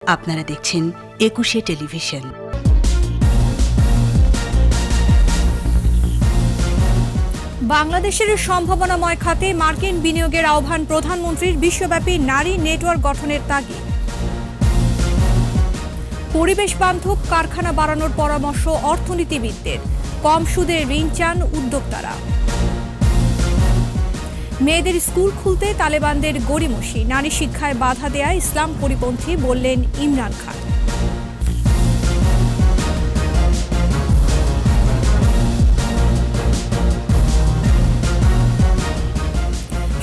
আপনারা দেখছেন একুশে টেলিভিশন। বাংলাদেশের সম্ভাবনাময় খাতে মার্কিন বিনিয়োগের আহ্বান প্রধানমন্ত্রীর। বিশ্বব্যাপী নারী নেটওয়ার্ক গঠনের তাগিদ। পরিবেশ বান্ধব কারখানা বাড়ানোর পরামর্শ অর্থনীতিবিদদের। কম সুদে ঋণ চান উদ্যোক্তারা। মেয়েদের স্কুল খুলতে তালেবানদের গড়িমসি। নারী শিক্ষায় বাধা দেয়া ইসলাম পরিপন্থী বললেন ইমরান খান।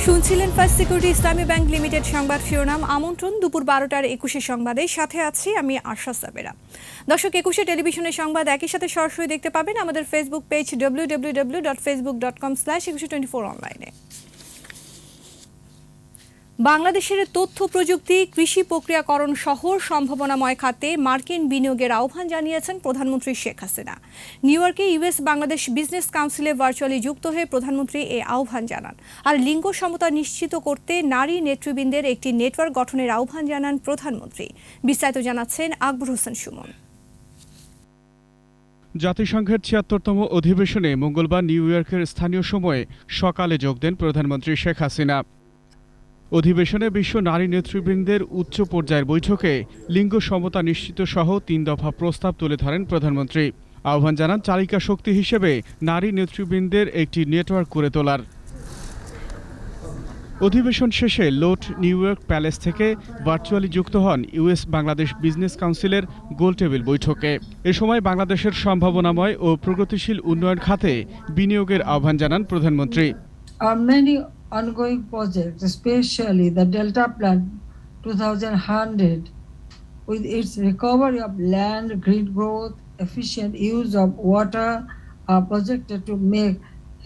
শুনছিলেন ফার্স্ট সিকিউরিটি ইসলামী ব্যাংক লিমিটেড সংবাদ শিরোনাম। আমন্ত্রণ দুপুর 12টার 21 সংবাদে, সাথে আছি আমি আশা সাবেরা। দর্শক, 21 টেলিভিশনের সংবাদ একই সাথে সরাসরি দেখতে পাবেন আমাদের ফেসবুক পেজ www.facebook.com/2124 অনলাইনে। বাংলাদেশের তথ্য প্রযুক্তি, কৃষি প্রক্রিয়াকরণ সহ সম্ভাবনাময় খাতে মার্কিন বিনিয়োগের আহ্বান জানিয়েছেন প্রধানমন্ত্রী শেখ হাসিনা। নিউ ইয়র্কে ইউএস বাংলাদেশ বিজনেস কাউন্সিলে ভার্চুয়ালি যুক্ত হয়ে প্রধানমন্ত্রী এই আহ্বান জানান। আর লিঙ্গ সমতা নিশ্চিত করতে নারী নেতৃবৃন্দের একটি নেটওয়ার্ক গঠনের আহ্বান জানান প্রধানমন্ত্রী। বিস্তারিত জানাচ্ছেন আকবর হোসেন সুমন। জাতিসংঘের ৭৬তম অধিবেশনে মঙ্গলবার নিউ ইয়র্কের স্থানীয় সময়ে সকালে যোগ দেন প্রধানমন্ত্রী শেখ হাসিনা। অধিবেশনে বিশ্ব নারী নেতৃবৃন্দের উচ্চ পর্যায়ের বৈঠকে লিঙ্গ সমতা নিশ্চিত সহ ৩ দফা প্রস্তাব তুলে ধরেন প্রধানমন্ত্রী। আহ্বান জানান চালিকা শক্তি হিসেবে নারী নেতৃবৃন্দের একটি নেটওয়ার্ক গড়ে তোলার। অধিবেশন শেষে লোট নিউ ইয়র্ক প্যালেস থেকে ভার্চুয়ালি যুক্ত হন ইউএস বাংলাদেশ বিজনেস কাউন্সিলের গোলটেবিল বৈঠকে। এ সময় বাংলাদেশের সম্ভাবনাময় ও প্রগতিশীল উন্নয়ন খাতে বিনিয়োগের আহ্বান জানান প্রধানমন্ত্রী। Ongoing projects, especially the Delta Plan 2100, with its recovery of land, green growth, efficient use of water, are projected to make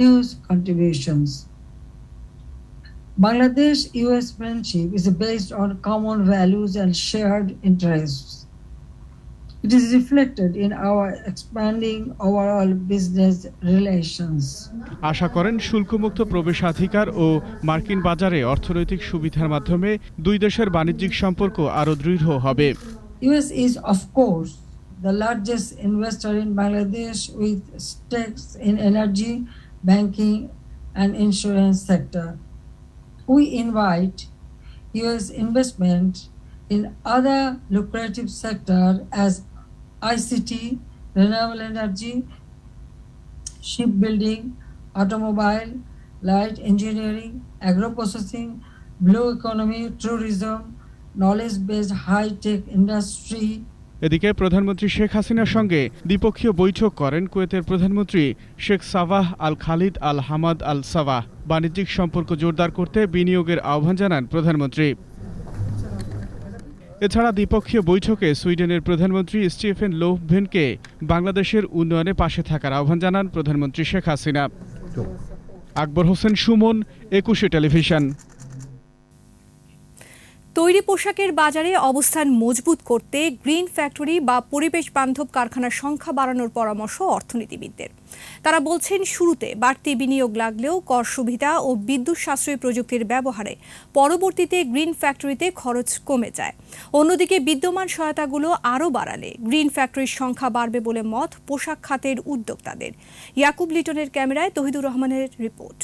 huge contributions. Bangladesh-US friendship is based on common values and shared interests. It is reflected in our expanding overall business relations. আশা করেন শুল্কমুক্ত প্রবেশাধিকার ও মার্কিন বাজারে অর্থনৈতিক সুবিধার মাধ্যমে দুই দেশের বাণিজ্যিক সম্পর্ক আরও দৃঢ় হবে। US is of course the largest investor in Bangladesh with stakes in energy, banking and insurance sector. We invite US investment in other lucrative sectors as ICT, renewable energy, shipbuilding, automobile, light engineering, agro-processing, blue economy, tourism, knowledge-based high-tech industry. এদিকে প্রধানমন্ত্রী শেখ হাসিনার সঙ্গে দ্বিপক্ষীয় বৈঠক করেন কুয়েতের প্রধানমন্ত্রী Sheikh Sabah Al Khalid Al Hamad Al Sabah. বাণিজ্যিক সম্পর্ক জোরদার করতে বিনিয়োগের আহ্বান জানান প্রধানমন্ত্রী। এছাড়া দ্বিপক্ষীয় বৈঠকে সুইডেনের প্রধানমন্ত্রী স্টিফেন লোফভেনকে বাংলাদেশের উন্নয়নে পাশে থাকার আহ্বান জানান প্রধানমন্ত্রী শেখ হাসিনা। আকবর হোসেন সুমন, 21 টেলিভিশন। তৈরি পোশাকের বাজারে অবস্থান মজবুত করতে গ্রিন ফ্যাক্টরি বা পরিবেশ বান্ধব কারখানার সংখ্যা বাড়ানোর পরামর্শ অর্থনীতিবিদদের। তারা বলছেন শুরুতে বাড়তি বিনিয়োগ লাগলেও কর সুবিধা ও বিদ্যুৎ সাশ্রয়ী প্রযুক্তির ব্যবহারে পরবর্তীতে গ্রিন ফ্যাক্টরিতে খরচ কমে যায়। অন্যদিকে বিদ্যমান সহায়তাগুলো আরও বাড়ালে গ্রিন ফ্যাক্টরির সংখ্যা বাড়বে বলে মত পোশাক খাতের উদ্যোক্তাদের। ইয়াকুব লিটনের ক্যামেরায় তহিদুর রহমানের রিপোর্ট।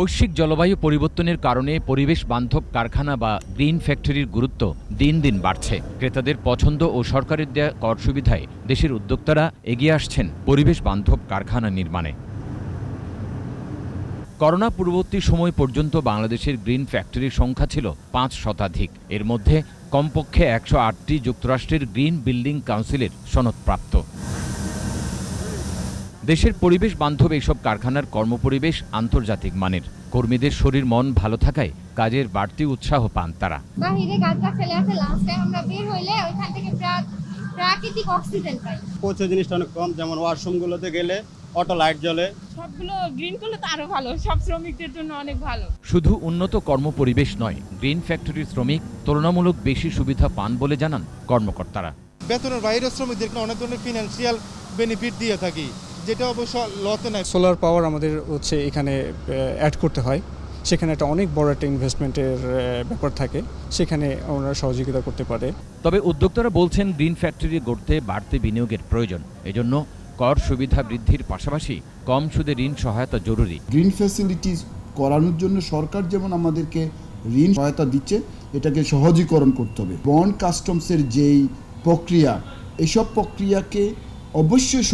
বৈশ্বিক জলবায়ু পরিবর্তনের কারণে পরিবেশ বান্ধব কারখানা বা গ্রিন ফ্যাক্টরির গুরুত্ব দিন দিন বাড়ছে। ক্রেতাদের পছন্দ ও সরকারের দেয়া কর সুবিধায় দেশের উদ্যোক্তারা এগিয়ে আসছেন পরিবেশ বান্ধব কারখানা নির্মাণে। করোনা পূর্ববর্তী সময় পর্যন্ত বাংলাদেশের গ্রিন ফ্যাক্টরির সংখ্যা ছিল 5 শতাধিক। এর মধ্যে কমপক্ষে 108টি যুক্তরাষ্ট্রের গ্রিন বিল্ডিং কাউন্সিলের সনদপ্রাপ্ত। দেশের পরিবেশ বান্ধব এইসব কারখানার কর্মপরিবেশ আন্তর্জাতিক মানের। কর্মীদের শরীর মন ভালো থাকায় কাজের বাড়তি উৎসাহ পান তারা। বাহিরে গাছটা ফেলে আছে, লাস্ট টাইম আমরা বের হইলে ওইখান থেকে প্রাকৃতিক অক্সিজেন পাই। প্রচুর জিনিসটা অনেক কম, যেমন ওয়াশরুমগুলোতে গেলে অটো লাইট জ্বলে। সবগুলো গ্রিন করলে তো আরো ভালো, সব শ্রমিকদের জন্য অনেক ভালো। শুধু উন্নত কর্মপরিবেশ নয়, গ্রিন ফ্যাক্টরির শ্রমিক তুলনামূলক বেশি সুবিধা পান বলে জানান কর্মকর্তারা। বেতনের বাইরে শ্রমিকদেরকে অনেক ধরনের ফিনান্সিয়াল বেনিফিট দিয়ে থাকি, যেটা অবশ্য লতে নাই। সোলার পাওয়ার আমাদের এখানে অ্যাড করতে হয়, সেখানে একটা অনেক বড় একটা ইনভেস্টমেন্টের ব্যাপার থাকে, সেখানে ওনারা সহযোগিতা করতে পারে। তবে উদ্যোক্তারা বলছেন গ্রিন ফ্যাক্টরি গড়তে বাড়তি বিনিয়োগের প্রয়োজন। এজন্য কর সুবিধা বৃদ্ধির পাশাপাশি কম সুদে ঋণ সহায়তা জরুরি। গ্রিন ফ্যাসিলিটিস করানোর জন্য সরকার যেমন আমাদেরকে ঋণ সহায়তা দিচ্ছে, এটাকে সহজীকরণ করতে হবে। বন্ড কাস্টমসের যেই প্রক্রিয়া, এইসব প্রক্রিয়াকে অবশ্যই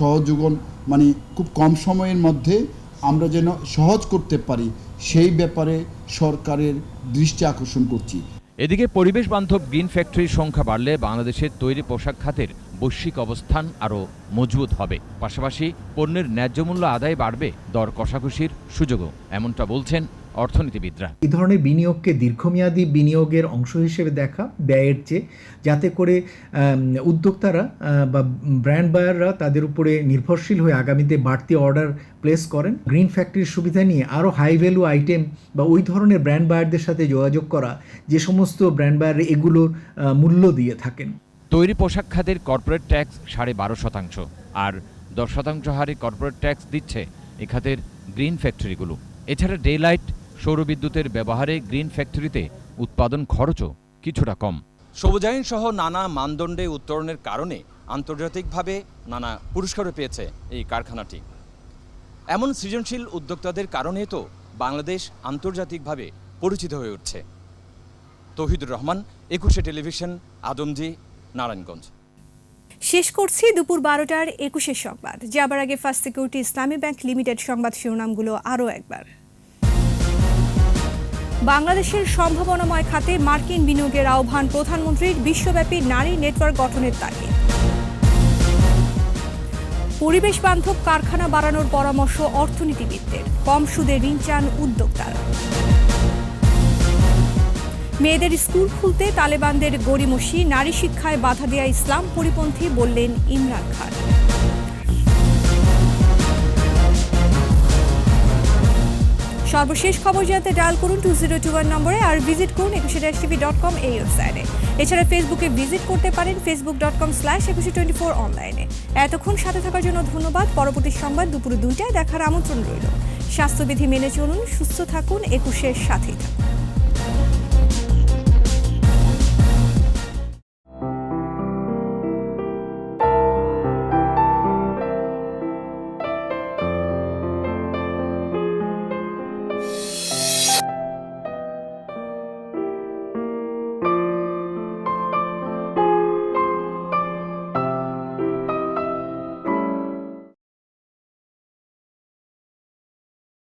সহযোগন মানে খুব কম সময়ের মধ্যে আমরা যেন সহজ করতে পারি, সেই ব্যাপারে সরকারের দৃষ্টি আকর্ষণ করছি। এদিকে পরিবেশ বান্ধব গ্রিন ফ্যাক্টরির সংখ্যা বাড়লে বাংলাদেশের তৈরি পোশাক খাতের বৈশ্বিক অবস্থান আরও মজবুত হবে। পাশাপাশি পণ্যের ন্যায্য মূল্য আদায় বাড়বে, দর কষাকষির সুযোগও, এমনটা বলছেন অর্থনীতিবিদরা। এই ধরনের বিনিয়োগকে দীর্ঘমেয়াদী বিনিয়োগের অংশ হিসেবে দেখা ব্যয়ের চেয়ে, যাতে করে উদ্যোক্তারা বা ব্র্যান্ড বায়াররা তাদের উপরে নির্ভরশীল হয়ে আগামীতে বাড়তি অর্ডার প্লেস করেন। গ্রিন ফ্যাক্টরির সুবিধা নিয়ে আরও হাই ভ্যালু আইটেম বা ওই ধরনের ব্র্যান্ড বায়ারদের সাথে যোগাযোগ করা, যে সমস্ত ব্র্যান্ড বায়ার এগুলোর মূল্য দিয়ে থাকেন। তৈরি পোশাক খাতের কর্পোরেট ট্যাক্স 12.5%, আর 10% হারে কর্পোরেট ট্যাক্স দিচ্ছে এ খাতের গ্রিন ফ্যাক্টরিগুলো। এছাড়া ডে লাইট সৌরবিদ্যুতের ব্যবহারে গ্রিন ফ্যাক্টরিতে উৎপাদন খরচও কিছুটা কম। সবুজায়ন সহ নানা মানদণ্ডে উত্তরণের কারণে আন্তর্জাতিকভাবে নানা পুরস্কারও পেয়েছে এই কারখানাটি। এমন সৃজনশীল উদ্যোক্তাদের কারণে তো বাংলাদেশ আন্তর্জাতিকভাবে পরিচিত হয়ে উঠছে। তৌহিদুর রহমান, 21 টেলিভিশন, আদমজি, নারায়ণগঞ্জ। শেষ করছি দুপুর 12টার 21 সংবাদ। যাবার আগে ফার্স্ট সিকিউরিটি ইসলামী ব্যাংক লিমিটেড সংবাদ শিরোনামগুলো আরও একবার। বাংলাদেশের সম্ভাবনাময় খাতে মার্কিন বিনিয়োগের আহ্বান প্রধানমন্ত্রীর, বিশ্বব্যাপী নারী নেটওয়ার্ক গঠনের তাগিদ। পরিবেশ বান্ধব কারখানা বাড়ানোর পরামর্শ অর্থনীতিবিদদের, কম সুদে ঋণ চান উদ্যোক্তারা। মেয়েদের স্কুল খুলতে তালেবানদের গড়িমসি, নারী শিক্ষায় বাধা দেয়া ইসলাম পরিপন্থী বললেন ইমরান খান। সর্বশেষ খবর জানতে ডায়াল করুন 2021 নম্বরে, আর ভিজিট করুন 21tv.com এই ওয়েবসাইটে। এছাড়া ফেসবুকে ভিজিট করতে পারেন facebook.com/2124 অনলাইনে। এতক্ষণ সাথে থাকার জন্য ধন্যবাদ। পরবর্তী সংবাদ দুপুর 2টায় দেখার আমন্ত্রণ রইল। স্বাস্থ্যবিধি মেনে চলুন, সুস্থ থাকুন, 21-এর সাথেই থাকুন।